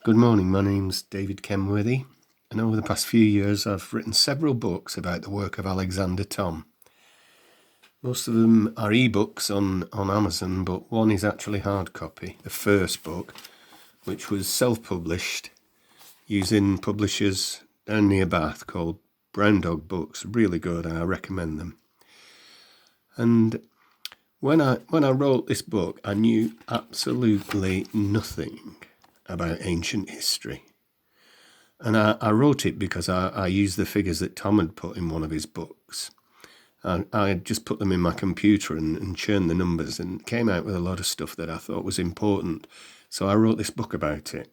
Good morning, my name's David Kenworthy, and over the past few years I've written several books about the work of Alexander Thom. Most of them are ebooks on Amazon, but one is actually hard copy, the first book, which was self-published using publishers down near Bath called Brown Dog Books. Really good, I recommend them. And when I wrote this book, I knew absolutely nothing about ancient history. And I wrote it because I used the figures that Thom had put in one of his books. I just put them in my computer and churned the numbers and came out with a lot of stuff that I thought was important. So I wrote this book about it.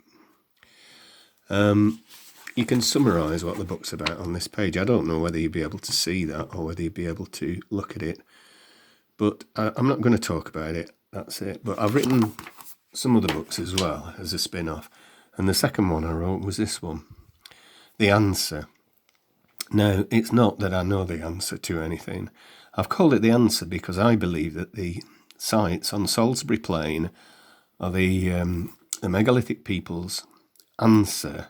You can summarise what the book's about on this page. I don't know whether you'll be able to see that or whether you'll be able to look at it. But I'm not going to talk about it, that's it. But I've written some other books as well as a spin-off. And the second one I wrote was this one, The Answer. Now, it's not that I know the answer to anything. I've called it The Answer because I believe that the sites on Salisbury Plain are the megalithic people's answer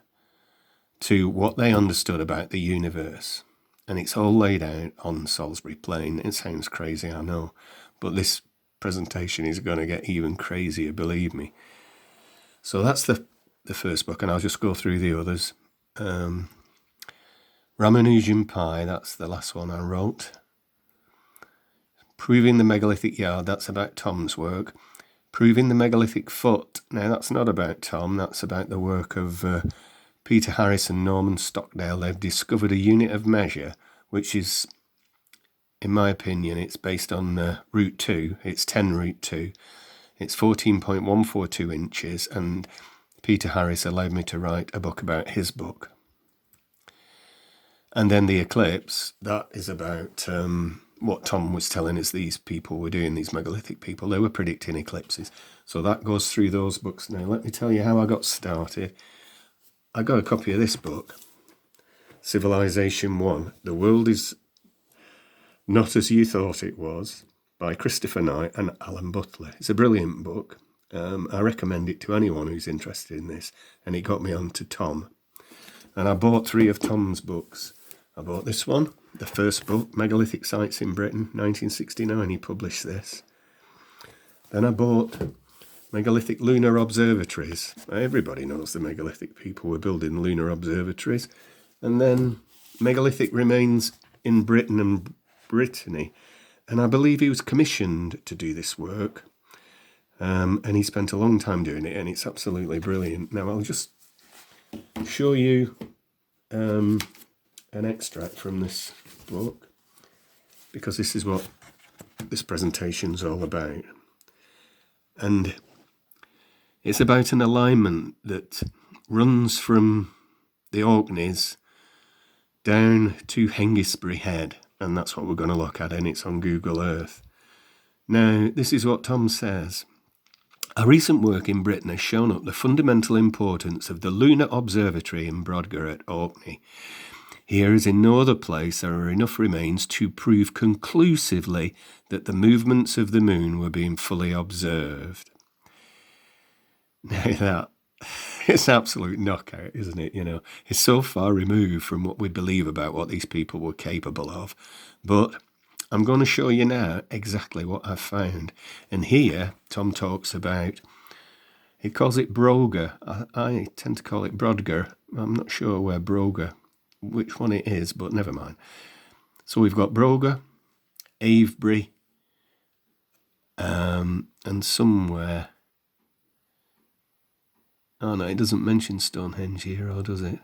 to what they understood about the universe. And it's all laid out on Salisbury Plain. It sounds crazy, I know, but this presentation is going to get even crazier, believe me. So that's the first book, and I'll just go through the others. Ramanujan Pi, that's the last one I wrote. Proving the Megalithic Yard, that's about Thom's work. Proving the Megalithic Foot, now that's not about Thom, that's about the work of Peter Harris and Norman Stockdale. They've discovered a unit of measure, which is, in my opinion, it's based on root 2. It's 10 root 2. It's 14.142 inches, and Peter Harris allowed me to write a book about his book. And then the eclipse, that is about what Thom was telling us these people were doing, these megalithic people. They were predicting eclipses. So that goes through those books. Now, let me tell you how I got started. I got a copy of this book, Civilization 1. The World is Not As You Thought It Was, by Christopher Knight and Alan Butler. It's a brilliant book. I recommend it to anyone who's interested in this, and it got me on to Thom. And I bought 3 of Thom's books. I bought this one, the first book, Megalithic Sites in Britain, 1969, he published this. Then I bought Megalithic Lunar Observatories. Everybody knows the megalithic people were building lunar observatories. And then Megalithic Remains in Britain and Brittany. And I believe he was commissioned to do this work. And he spent a long time doing it, and it's absolutely brilliant. Now, I'll just show you an extract from this book, because this is what this presentation's all about. And it's about an alignment that runs from the Orkneys down to Hengistbury Head, and that's what we're going to look at, and it's on Google Earth. Now, this is what Thom says. A recent work in Britain has shown up the fundamental importance of the lunar observatory in Brodger at Orkney. Here, as in no other place, there are enough remains to prove conclusively that the movements of the moon were being fully observed. Now that, it's absolute knockout, isn't it? You know, it's so far removed from what we believe about what these people were capable of. But I'm going to show you now exactly what I've found. And here, Thom talks about, he calls it Brodger. I tend to call it Brodger. I'm not sure where Brodger, which one it is, but never mind. So we've got Brodger, Avebury, and somewhere. Oh no, it doesn't mention Stonehenge here, or does it?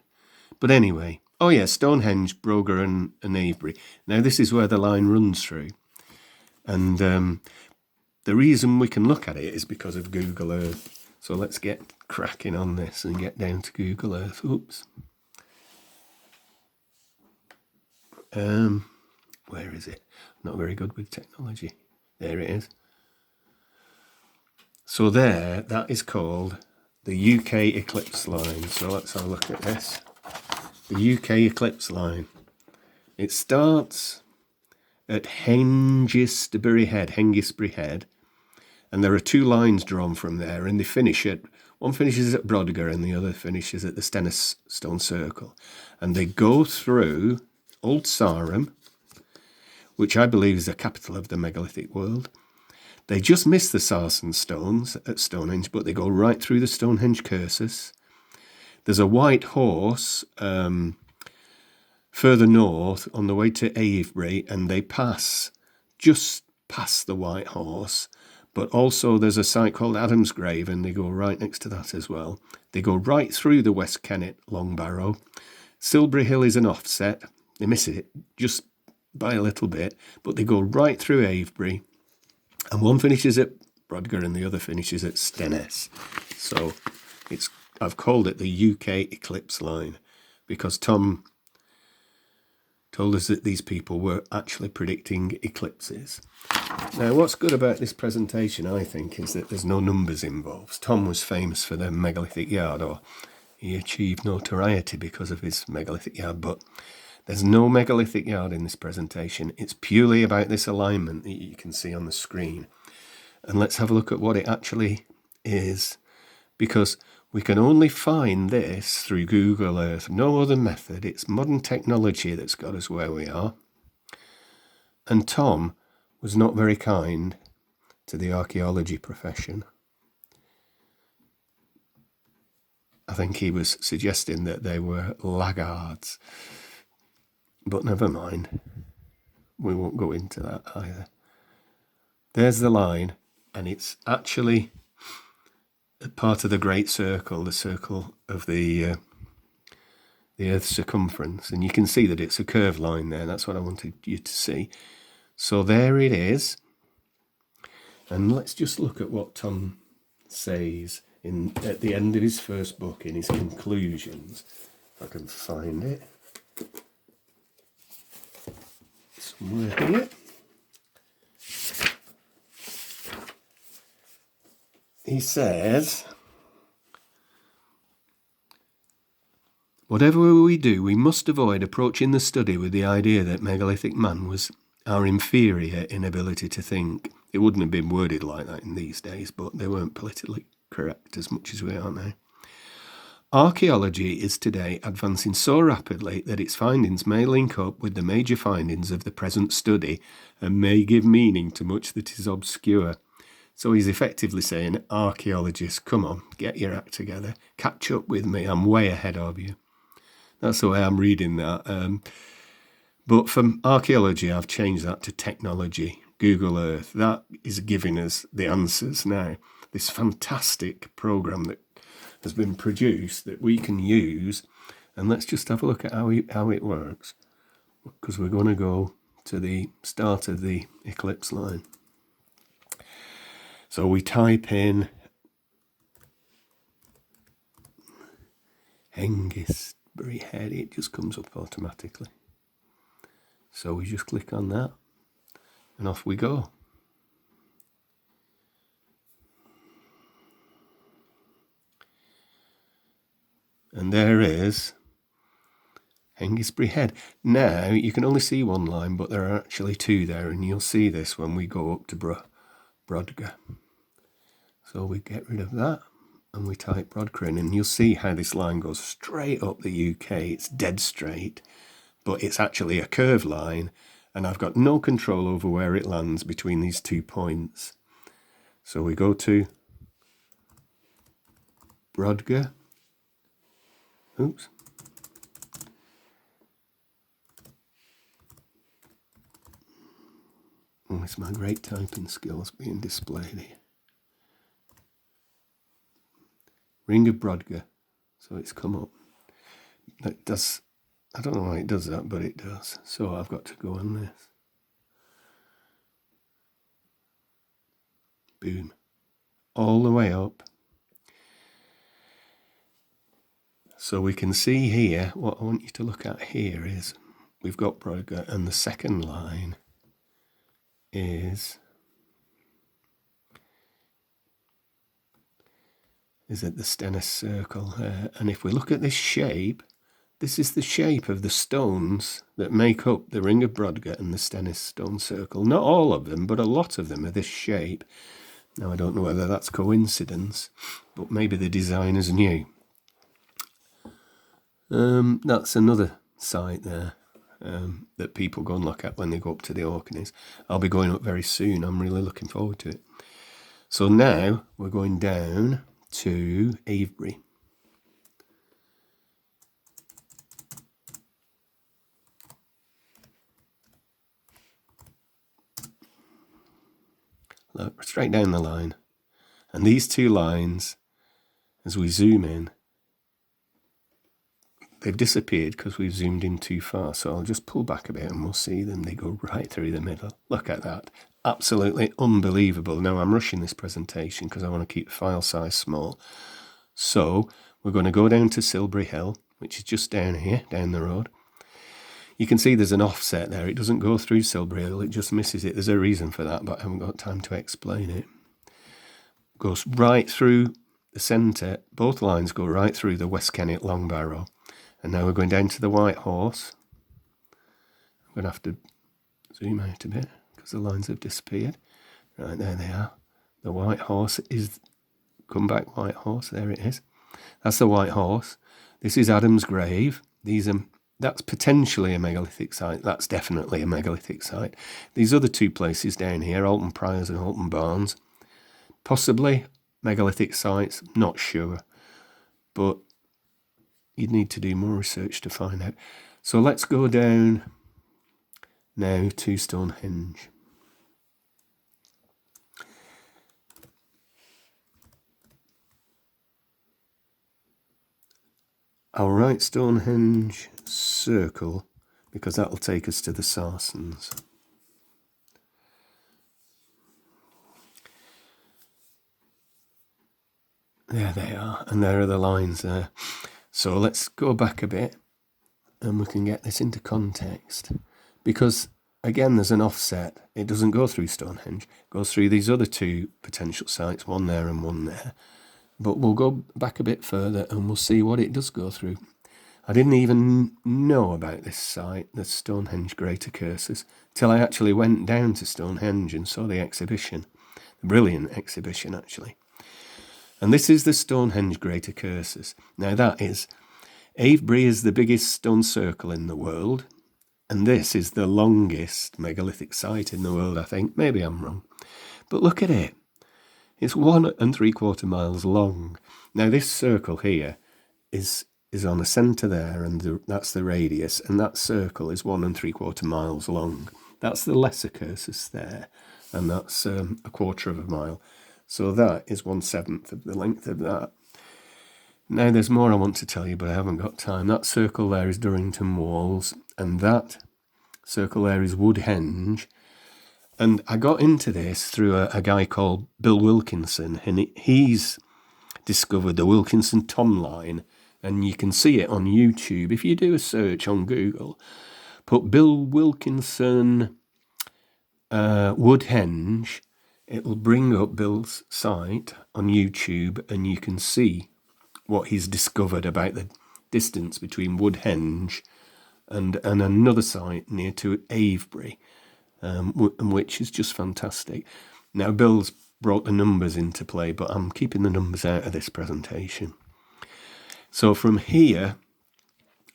But anyway, oh yeah, Stonehenge, Brodger and Avebury. Now this is where the line runs through. And the reason we can look at it is because of Google Earth. So let's get cracking on this and get down to Google Earth. Oops. Where is it? Not very good with technology. There it is. So there, that is called the UK Eclipse Line. So let's have a look at this. The UK Eclipse Line. It starts at Hengistbury Head, and there are 2 lines drawn from there, and they finish at One finishes at Brodger and the other finishes at the Stennis Stone Circle. And they go through Old Sarum, which I believe is the capital of the megalithic world. They just miss the Sarsen stones at Stonehenge, but they go right through the Stonehenge cursus. There's a white horse further north on the way to Avebury, and they pass just past the white horse. But also there's a site called Adam's Grave, and they go right next to that as well. They go right through the West Kennet Long Barrow. Silbury Hill is an offset. They miss it just by a little bit, but they go right through Avebury. And one finishes at Brodger and the other finishes at Stennis. So I've called it the UK Eclipse Line because Tom told us that these people were actually predicting eclipses. Now, what's good about this presentation, I think, is that there's no numbers involved. Tom was famous for the megalithic yard, or he achieved notoriety because of his megalithic yard, but there's no megalithic yard in this presentation. It's purely about this alignment that you can see on the screen. And let's have a look at what it actually is, because we can only find this through Google Earth. No other method. It's modern technology that's got us where we are. And Tom was not very kind to the archaeology profession. I think he was suggesting that they were laggards. But never mind. We won't go into that either. There's the line, and it's actually part of the Great Circle, the circle of the Earth's circumference. And you can see that it's a curved line there. That's what I wanted you to see. So there it is. And let's just look at what Tom says at the end of his first book, in his conclusions. If I can find it. Somewhere here. He says, whatever we do, we must avoid approaching the study with the idea that megalithic man was our inferior inability to think. It wouldn't have been worded like that in these days, but they weren't politically correct as much as we are now. Archaeology is today advancing so rapidly that its findings may link up with the major findings of the present study and may give meaning to much that is obscure. So he's effectively saying, archaeologists, come on, get your act together, catch up with me, I'm way ahead of you. That's the way I'm reading that. But from archaeology, I've changed that to technology, Google Earth. That is giving us the answers now. This fantastic program that has been produced that we can use. And let's just have a look at how it works, because we're going to go to the start of the eclipse line. So we type in Hengistbury Head, it just comes up automatically. So we just click on that and off we go. And there is Hengistbury Head. Now, you can only see one line, but there are actually two there, and you'll see this when we go up to Brodger. So we get rid of that, and we type Brodger in, and you'll see how this line goes straight up the UK. It's dead straight, but it's actually a curved line, and I've got no control over where it lands between these 2 points. So we go to Brodger. Oops. Oh, it's my great typing skills being displayed here. Ring of Brodger. So it's come up. That does, I don't know why it does that, but it does. So I've got to go on this. Boom. All the way up. So we can see here, what I want you to look at here is, we've got Brodger, and the second line is at the Stennis Circle. And if we look at this shape, this is the shape of the stones that make up the Ring of Brodger and the Stennis Stone Circle. Not all of them, but a lot of them are this shape. Now, I don't know whether that's coincidence, but maybe the designers knew. That's another site there that people go and look at when they go up to the Orkneys. I'll be going up very soon. I'm really looking forward to it. So now we're going down to Avebury. Look, straight down the line. And these two lines, as we zoom in, they've disappeared because we've zoomed in too far. So I'll just pull back a bit and we'll see them. They go right through the middle. Look at that. Absolutely unbelievable. Now, I'm rushing this presentation because I want to keep the file size small. So we're going to go down to Silbury Hill, which is just down here, down the road. You can see there's an offset there. It doesn't go through Silbury Hill. It just misses it. There's a reason for that, but I haven't got time to explain it. Goes right through the centre. Both lines go right through the West Kennet Long Barrow. And now we're going down to the White Horse. I'm going to have to zoom out a bit because the lines have disappeared. Right, there they are. The White Horse is... Come back, White Horse. There it is. That's the White Horse. This is Adam's Grave. That's potentially a megalithic site. That's definitely a megalithic site. These other two places down here, Alton Priors and Alton Barnes, possibly megalithic sites, not sure. But you'd need to do more research to find out. So let's go down now to Stonehenge. I'll write Stonehenge circle because that'll take us to the Sarsens. There they are, and there are the lines there. So let's go back a bit and we can get this into context. Because, again, there's an offset. It doesn't go through Stonehenge. It goes through these other two potential sites, one there and one there. But we'll go back a bit further and we'll see what it does go through. I didn't even know about this site, the Stonehenge Greater Curses, till I actually went down to Stonehenge and saw the exhibition. A brilliant exhibition, actually. And this is the Stonehenge Greater Curses. Now that is, Avebury is the biggest stone circle in the world, and this is the longest megalithic site in the world, I think. Maybe I'm wrong. But look at it. It's 1 3/4 miles long. Now this circle here is on a centre there, and that's the radius, and that circle is 1 3/4 miles long. That's the lesser cursus there, and that's 1/4 of a mile. So that is 1/7 of the length of that. Now there's more I want to tell you, but I haven't got time. That circle there is Durrington Walls, and that circle there is Woodhenge. And I got into this through a guy called Bill Wilkinson, and he's discovered the Wilkinson-Thom line, and you can see it on YouTube. If you do a search on Google, put Bill Wilkinson Woodhenge, it will bring up Bill's site on YouTube, and you can see what he's discovered about the distance between Woodhenge and another site near to Avebury, which is just fantastic. Now, Bill's brought the numbers into play, but I'm keeping the numbers out of this presentation. So from here,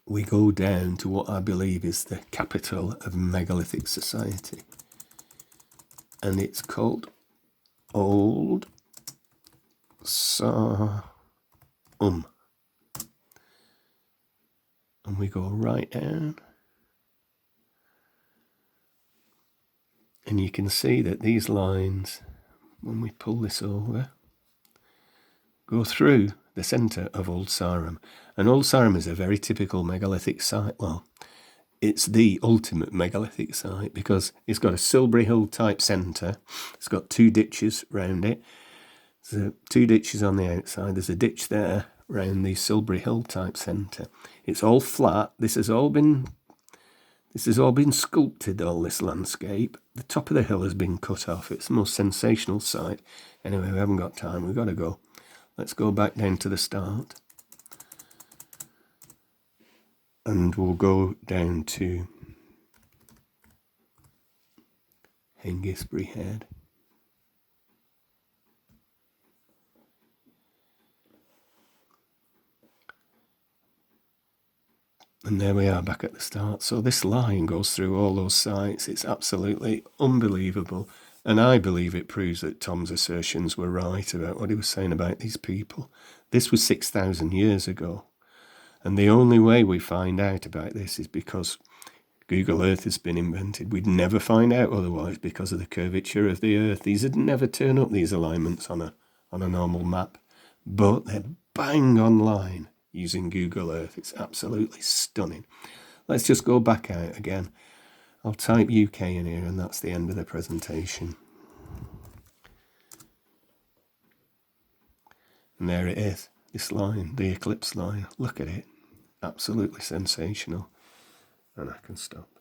we go down to what I believe is the capital of megalithic society. And it's called Old Sarum. And we go right down. And you can see that these lines, when we pull this over, go through the centre of Old Sarum. And Old Sarum is a very typical megalithic site. Well, it's the ultimate megalithic site because it's got a Silbury Hill type centre. It's got 2 ditches round it. There's 2 ditches on the outside. There's a ditch there round the Silbury Hill type centre. It's all flat. This has all been sculpted, all this landscape. The top of the hill has been cut off. It's the most sensational sight. Anyway, we haven't got time. We've got to go. Let's go back down to the start. And we'll go down to Hengistbury Head. And there we are back at the start. So this line goes through all those sites. It's absolutely unbelievable. And I believe it proves that Thom's assertions were right about what he was saying about these people. This was 6,000 years ago. And the only way we find out about this is because Google Earth has been invented. We'd never find out otherwise because of the curvature of the Earth. These would never turn up, these alignments on a normal map. But they're bang on line using Google Earth. It's absolutely stunning. Let's just go back out again. I'll type UK in here and that's the end of the presentation. And there it is, this line, the eclipse line. Look at it, absolutely sensational. And I can stop.